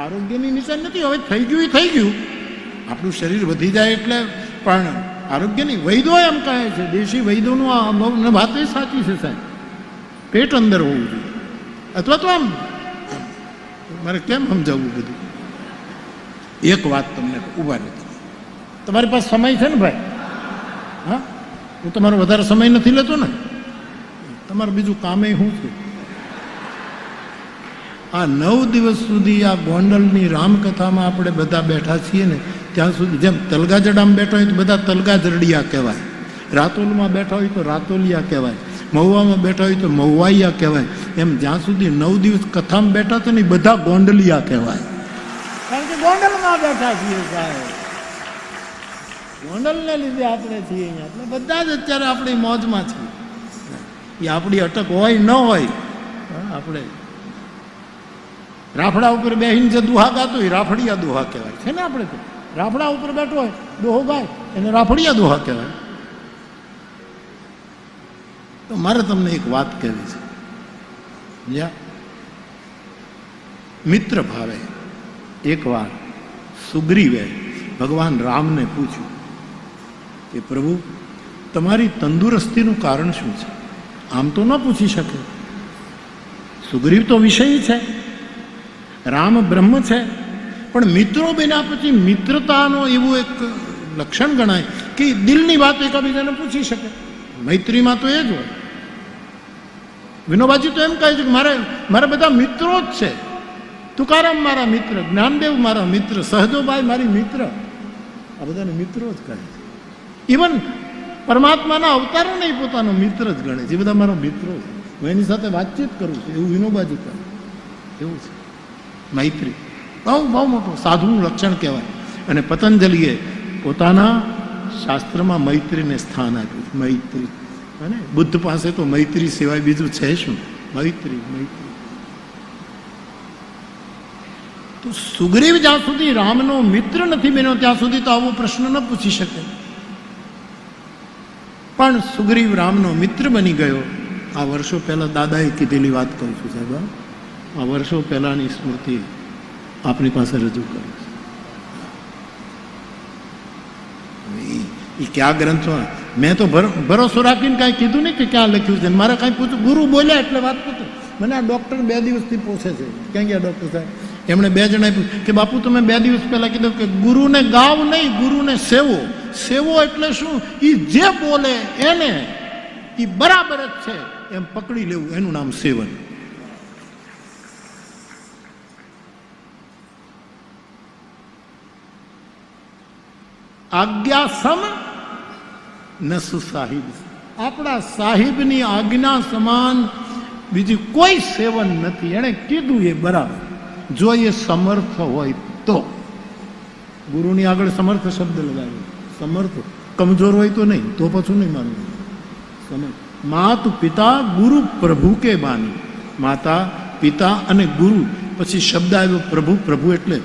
આરોગ્યની નિશાન નથી. હવે થઈ ગયું એ થઈ ગયું, આપણું શરીર વધી જાય એટલે, પણ આરોગ્યની વૈદો એમ કહે છે, દેશી વૈદોનું આ અનુભવ વાત એ સાચી છે સાહેબ, પેટ અંદર હોવું જોઈએ. અથવા તો આમ મારે કેમ સમજાવવું બધું. એક વાત તમને ઉભા રહે, તમારી પાસે સમય છે ને ભાઈ? હા, હું તમારો વધારે સમય નથી લેતો ને, તમારે બીજું કામે શું છે? આ 9 દિવસ સુધી આ ગોંડલની રામકથામાં આપણે બધા બેઠા છીએ ને, ત્યાં સુધી જેમ તલગાજડામાં બેઠા હોય તો બધા તલગાજરડિયા કહેવાય, રાતોલમાં બેઠા હોય તો રાતોલિયા કહેવાય, મહુવામાં બેઠા હોય તો મહુવાઈયા કહેવાય, એમ જ્યાં સુધી 9 દિવસ કથામાં બેઠા છે ને બધા ગોંડલિયા કહેવાય. કારણ કે ગોંડલમાં બેઠા છીએ સાહેબ, ગોંડલને લીધે આપણે છીએ અહીંયા, એટલે બધા જ અત્યારે આપણી મોજમાં છીએ. એ આપણી અટક હોય ન હોય, આપણે રાફડા ઉપર બેહીને જે દુહા ગાતો હોય રાફડિયા દુહા કહેવાય છે ને. આપણે તો રાફડા ઉપર બેઠો હોય દોહો ગાય એને રાફડિયા દુહા કહેવાય. તો મારે તમને એક વાત કહેવી છે. જ્યાં મિત્ર ભાવે એકવાર સુગ્રીવે ભગવાન રામને પૂછ્યું કે પ્રભુ, તમારી તંદુરસ્તીનું કારણ શું છે? આમ તો ન પૂછી શકે. સુગ્રીવ તો વિષય છે, રામ બ્રહ્મ છે, પણ મિત્રો બન્યા પછી મિત્રતાનો એવું એક લક્ષણ ગણાય કે દિલની વાત એકબીજાને પૂછી શકે. મૈત્રીમાં તો એ જ હોય. વિનોબાજી તો એમ કહે છે કે મારે બધા મિત્રો જ છે. તુકારામ મારા મિત્ર, જ્ઞાનદેવ મારા મિત્ર, સહજોબાઈ મારી મિત્ર, આ બધાને મિત્રો જ કહે છે. ઇવન પરમાત્માના અવતારો નહીં પોતાનો મિત્ર જ ગણે છે. એ બધા મારો મિત્રો છે, હું એની સાથે વાતચીત કરું છું, એવું વિનોબાજી કહે. એવું છે મૈત્રી. બહુ બહુ મોટું સાધુનું લક્ષણ કહેવાય. અને પતંજલિએ પોતાના શાસ્ત્રમાં મૈત્રીને સ્થાન આપ્યું. મૈત્રી, અને બુદ્ધ પાસે તો મૈત્રી સિવાય બીજું છે શું? મૈત્રી, મૈત્રી. તો સુગ્રીવ જ્યાં સુધી રામનો મિત્ર નથી બન્યો ત્યાં સુધી તો આવો પ્રશ્ન ન પૂછી શકે. પણ સુગ્રીવ રામનો મિત્ર બની ગયો. આ વર્ષો પહેલા દાદાએ કીધેલી વાત કહું છું સાહેબ. આ વર્ષો પહેલાની સ્મૃતિ આપની પાસે રજૂ કરું છું. એ ક્યાં ગ્રંથમાં મેં તો ભરોસો રાખીને કાંઈ કીધું નહીં કે ક્યાં લખ્યું છે. મારે કાંઈ પૂછ્યું, ગુરુ બોલ્યા એટલે વાત પૂછું. મને આ ડૉક્ટર 2 દિવસથી પૂછે છે, ક્યાં ગયા ડૉક્ટર સાહેબ? એમણે 2 જણાએ પૂછ્યું કે બાપુ તમે 2 દિવસ પહેલાં કીધું કે ગુરુને ગાવ નહીં, ગુરુને સેવો. સેવો એટલે શું? એ જે બોલે એને એ બરાબર જ છે એમ પકડી લેવું, એનું નામ સેવન. આજ્ઞા સમ નસુ સાહિબ. આપણા સાહિબની આજ્ઞા સમાન બીજી કોઈ સેવન નથી. એણે કીધું એ બરાબર, જો એ સમર્થ હોય તો. ગુરુની આગળ સમર્થ શબ્દ લગાવ્યો. સમર્થ, કમજોર હોય તો નહીં, તો પાછું નહીં માનવું. સમર્થ. માત પિતા ગુરુ પ્રભુ કે બાની. માતા પિતા અને ગુરુ, પછી શબ્દ આવ્યો પ્રભુ. પ્રભુ એટલે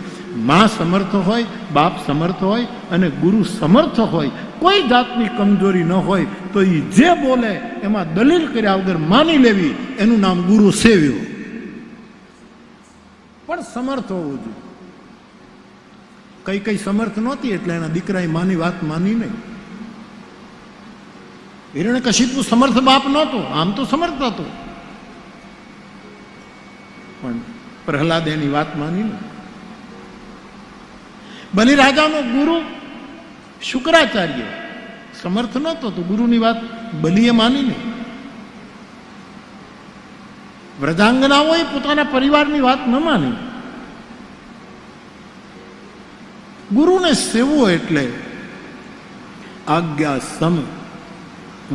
મા સમર્થ હોય, બાપ સમર્થ હોય અને ગુરુ સમર્થ હોય, કોઈ જાતની કમજોરી ન હોય તો એ જે બોલે એમાં દલીલ કર્યા વગર માની લેવી, એનું નામ ગુરુ સેવ્યો. પણ સમર્થ હોવું જોઈએ. કઈ સમર્થ નહોતી એટલે એના દીકરાએ માની વાત માની નહીં. હિરણ્યકશિપુ સમર્થ બાપ નહોતો, આમ તો સમર્થ હતો, પણ પ્રહલાદ એની વાત માની નહીં. બલિરાજાનો ગુરુ શુક્રાચાર્ય સમર્થ નહોતો તો ગુરુની વાત બલિએ માની નહીં. વ્રજાંગનાઓએ પોતાના પરિવારની વાત ન માની. ગુરુને સેવો એટલે આજ્ઞા સમ.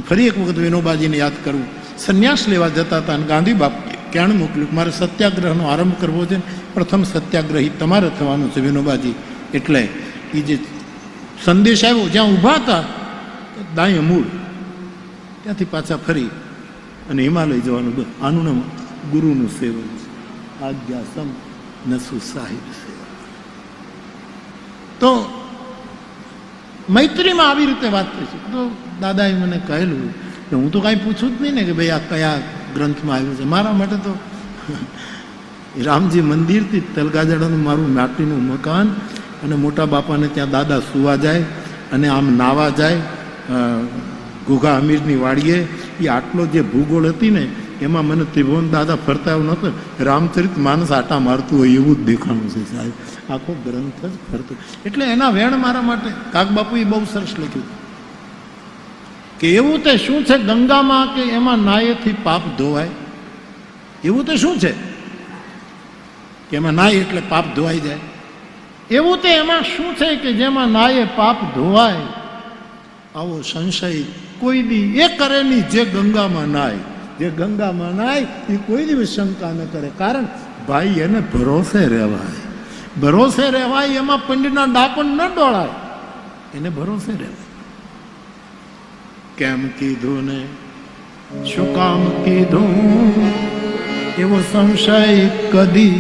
ફરી એક વખત વિનોબાજીને યાદ કરવું. સંન્યાસ લેવા જતા હતા અને ગાંધી બાપ કેણ મોકલ્યું, મારે સત્યાગ્રહનો આરંભ કરવો છે, પ્રથમ સત્યાગ્રહી તમારે થવાનું છે વિનોબાજી. એટલે એ જે સંદેશ આવ્યો, જ્યાં ઊભા હતા દાય મૂળ, ત્યાંથી પાછા ફરી અને હિમાલય જવાનું. આનું નામ ગુરુનું સેવન છે. આજ્ઞા સમ નસુ સાહિબ સેવા. તો મૈત્રીમાં આવી રીતે વાત થઈ છે. તો દાદાએ મને કહેલું કે હું તો કાંઈ પૂછું જ નહીં ને કે ભાઈ આ કયા ગ્રંથમાં આવ્યું છે. મારા માટે તો રામજી મંદિરથી તલગાજડાનું મારું માટીનું મકાન, અને મોટા બાપાને ત્યાં દાદા સુવા જાય અને આમ નાવા જાય ઘોઘા અમીરની વાડીએ. એ આટલો જે ભૂગોળ હતી ને એમાં મને ત્રિભુવન દાદા ફરતા એવું નહોતું, રામચરિત માનસ આટા મારતું હોય એવું જ દેખાણું છે સાહેબ, આખો ગ્રંથ જ ફરતો. એટલે એના વેણ મારા માટે કાકબાપુએ બહુ સરસ લખ્યું કે એવું તે શું છે ગંગામાં કે એમાં નાયેથી પાપ ધોવાય. એવું તે શું છે કે એમાં નાય એટલે પાપ ધોવાઈ જાય. એવું તે એમાં શું છે કે જેમાં નાયે પાપ ધોવાય. આવો સંશય કોઈ દી એ કરે નહીં જે ગંગામાં નાય. જે ગંગામાં નાય એ કોઈ દિવસ શંકા ન કરે, કારણ ભાઈ એને ભરોસે રહેવાય. ભરોસે રહેવાય, એમાં પંડના ડાપણ ન ડોળાય, એને ભરોસે રહેવાય. કેમ કીધું ને શું કામ કીધું એવો સંશય કદી.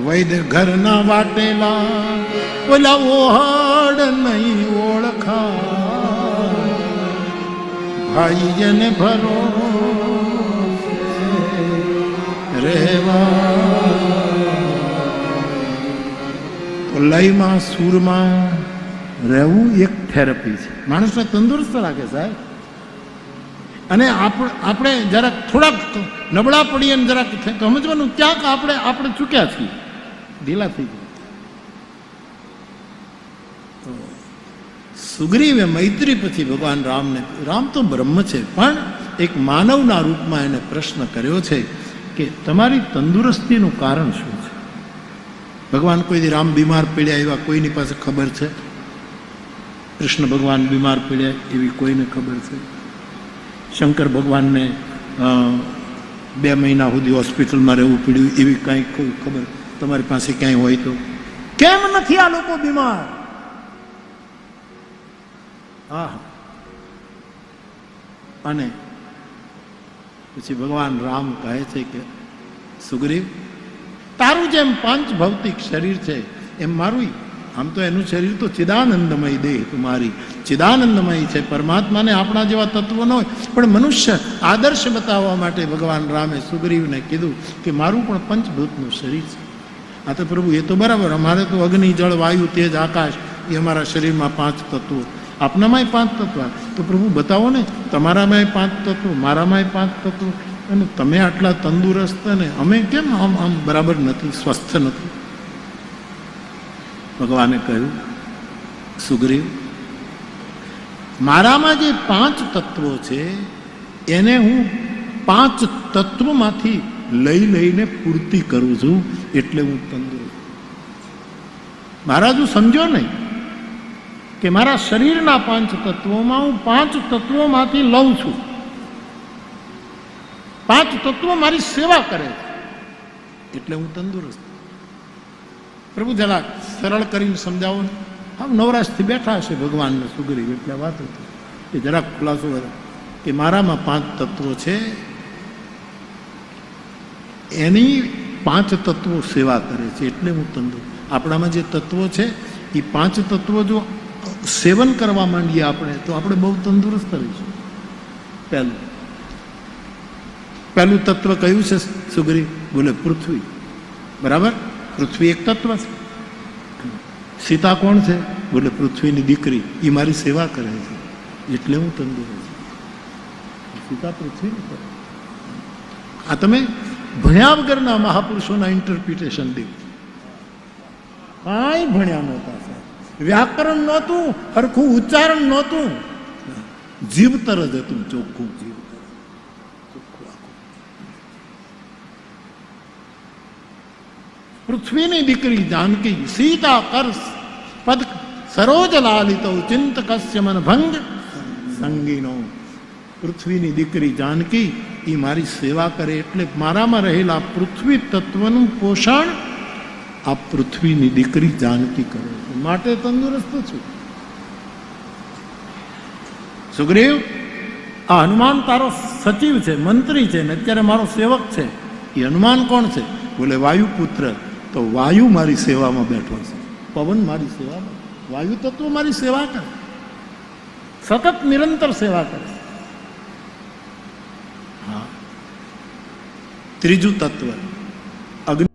વૈદ્ય ઘરના વાટેલા ઓલા ઓહડ નહીં ઓળખા. ભાઈ જેને ભરોસે રહેવા. તો લયમાં સૂરમાં રહેવું એક થેરપી છે, માણસને તંદુરસ્ત રાખે સાહેબ. અને આપણે જરાક થોડાક નબળા પડીએ ને જરાક સમજવાનું ક્યાંક આપણે ચૂક્યા છીએ, ઢીલા થઈ ગયા. સુગ્રીવે મૈત્રી પછી ભગવાન રામને, રામ તો બ્રહ્મ છે પણ એક માનવના રૂપમાં એને પ્રશ્ન કર્યો છે કે તમારી તંદુરસ્તીનું કારણ શું છે. ભગવાન કોઈ દી રામ બીમાર પડ્યા એવા કોઈની પાસે ખબર છે? કૃષ્ણ ભગવાન બીમાર પડ્યા એવી કોઈને ખબર છે? શંકર ભગવાનને 2 મહિના સુધી હોસ્પિટલમાં રહેવું પડ્યું એવી કાંઈ ખબર તમારી પાસે ક્યાંય હોય તો? કેમ નથી આ લોકો બીમાર? હા. અને પછી ભગવાન રામ કહે છે કે સુગ્રીવ, તારું જેમ પાંચ ભૌતિક શરીર છે એમ મારું, આમ તો એનું શરીર તો ચિદાનંદમય દેહ તમારી ચિદાનંદમય છે, પરમાત્માને આપણા જેવા તત્વો ન હોય, પણ મનુષ્ય આદર્શ બતાવવા માટે ભગવાન રામે સુગ્રીવને કીધું કે મારું પણ પંચભૂતનું શરીર છે. આ તો પ્રભુ એ તો બરાબર, અમારે તો અગ્નિ જળ વાયુ તેજ આકાશ એ અમારા શરીરમાં 5 તત્વો, આપનામાંય 5 તત્વ. તો પ્રભુ બતાવો ને, તમારામાંય 5 તત્વો, મારામાંય 5 તત્વો, અને તમે આટલા તંદુરસ્ત ને અમે કેમ આમ બરાબર નથી, સ્વસ્થ નથી? ભગવાને કહ્યું સુગ્રીવ, મારામાં જે 5 તત્વો છે એને હું 5 તત્વોમાંથી લઈને પૂર્તિ કરું છું, એટલે હું તંદુરસ્ત. મહારાજ સમજો નહીં કે મારા શરીરના 5 તત્વોમાં હું 5 તત્વોમાંથી લઉં છું. 5 તત્વો મારી સેવા કરે છે એટલે હું તંદુરસ્ત. પ્રભુ જરા સરળ કરીને સમજાવો ને. આમ નવરાશથી બેઠા હશે ભગવાનને સુગ્રીવ, એટલે વાત હતી કે જરાક ખુલાસો કે મારામાં 5 તત્વો છે, એની 5 તત્વો સેવા કરે છે એટલે હું તંદુરસ્ત. આપણામાં જે તત્વો છે એ 5 તત્વો જો સેવન કરવા માંડીએ આપણે તો આપણે બહુ તંદુરસ્ત રહીશું. પહેલું તત્વ કયું છે સુગ્રીવ? બોલે પૃથ્વી. બરાબર, પૃથ્વી એક તત્વ છે. સીતા કોણ છે? બોલે પૃથ્વીની દીકરી, એ મારી સેવા કરે છે એટલે હું તંદુરસ્ત. સીતા પૃથ્વીની કરે. આ તમે ભણ્યા વગરના મહાપુરુષોના ઇન્ટરપ્રિટેશન દેવ. કાંઈ ભણ્યા નહોતા સાહેબ, વ્યાકરણ નહોતું, હરખું ઉચ્ચારણ નહોતું, જીવતર જ હતું, ચોખ્ખું જીવતર. પૃથ્વીની દીકરી જાનકી, સીતા કર પદ સરોજ લાલિતો ચિંતકસ્ય મન ભંગ સંગીનો. પૃથ્વીની દીકરી જાનકી એ મારી સેવા કરે એટલે મારામાં રહેલા પૃથ્વી તત્વનું પોષણ આ પૃથ્વીની દીકરી જાનકી કરે છે, માટે તંદુરસ્ત છું. સુગ્રીવ, આ હનુમાન તારો સચિવ છે, મંત્રી છે, ને અત્યારે મારો સેવક છે. એ હનુમાન કોણ છે? બોલે વાયુપુત્ર. તો વાયુ મારી સેવામાં બેઠો છે, પવન મારી સેવામાં, વાયુ તત્વ મારી સેવા કરે, સતત નિરંતર સેવા કરે. હા, ત્રીજું તત્વ